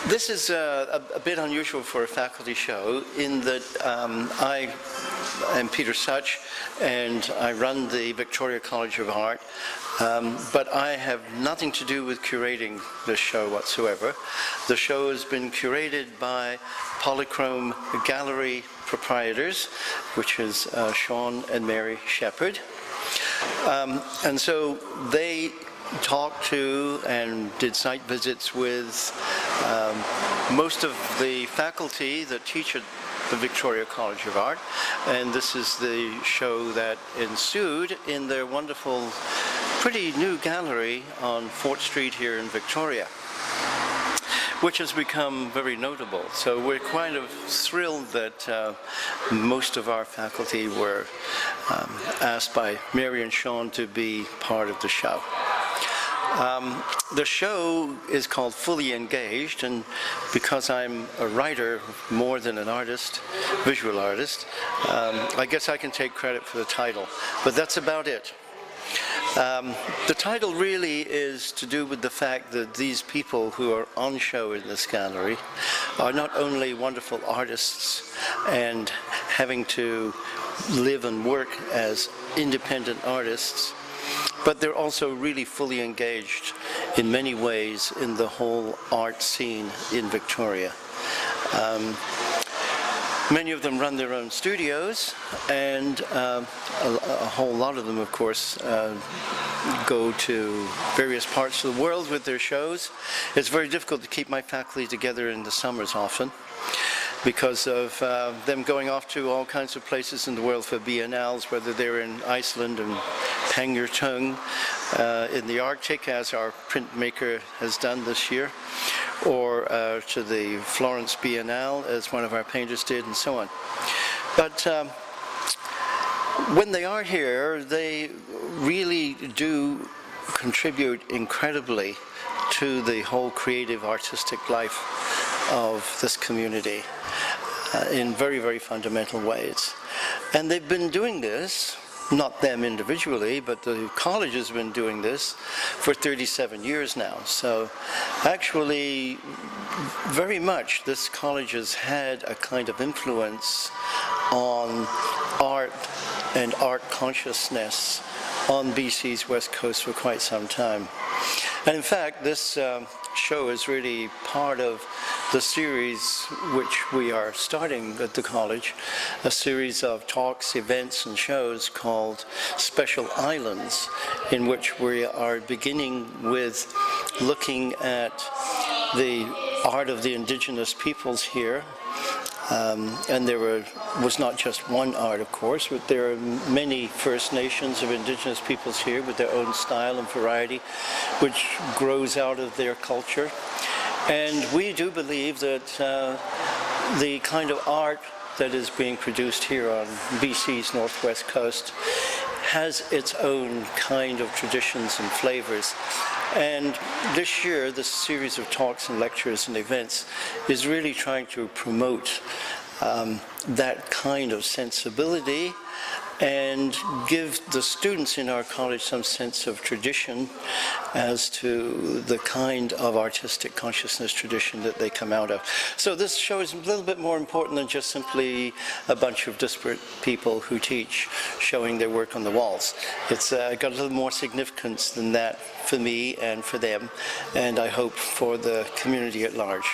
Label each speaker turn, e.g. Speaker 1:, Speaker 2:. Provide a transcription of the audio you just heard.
Speaker 1: This is a bit unusual for a faculty show in that I am Peter Such and I run the Victoria College of Art, but I have nothing to do with curating this show whatsoever. The show has been curated by Polychrome Gallery proprietors, which is Sean and Mary Shepherd. And so they talked to and did site visits with most of the faculty that teach at the Victoria College of Art, and this is the show that ensued in their wonderful, pretty new gallery on Fort Street here in Victoria, which has become very notable. So we're kind of thrilled that most of our faculty were asked by Mary and Sean to be part of the show. The show is called Fully Engaged, and because I'm a writer more than an artist, visual artist, I guess I can take credit for the title, but that's about it. The title really is to do with the fact that these people who are on show in this gallery are not only wonderful artists and having to live and work as independent artists, but they're also really fully engaged in many ways in the whole art scene in Victoria. Many of them run their own studios, and a whole lot of them, of course, go to various parts of the world with their shows. It's very difficult to keep my faculty together in the summers often, because of them going off to all kinds of places in the world for biennales, whether they're in Iceland and Pangnirtung in the Arctic, as our printmaker has done this year, or to the Florence Biennale, as one of our painters did, and so on. But when they are here, they really do contribute incredibly to the whole creative artistic life of this community in very, very fundamental ways. And they've been doing this, not them individually, but the college has been doing this for 37 years now. So actually, very much this college has had a kind of influence on art and art consciousness on BC's West Coast for quite some time. And in fact, this show is really part of the series which we are starting at the college, a series of talks, events, and shows called Special Islands, in which we are beginning with looking at the art of the indigenous peoples here. And there was not just one art, of course, but there are many First Nations of indigenous peoples here with their own style and variety, which grows out of their culture. And we do believe that the kind of art that is being produced here on BC's Northwest Coast has its own kind of traditions and flavors. And this year, this series of talks and lectures and events is really trying to promote that kind of sensibility and give the students in our college some sense of tradition as to the kind of artistic consciousness tradition that they come out of. So this show is a little bit more important than just simply a bunch of disparate people who teach showing their work on the walls. It's got a little more significance than that for me and for them, and I hope for the community at large.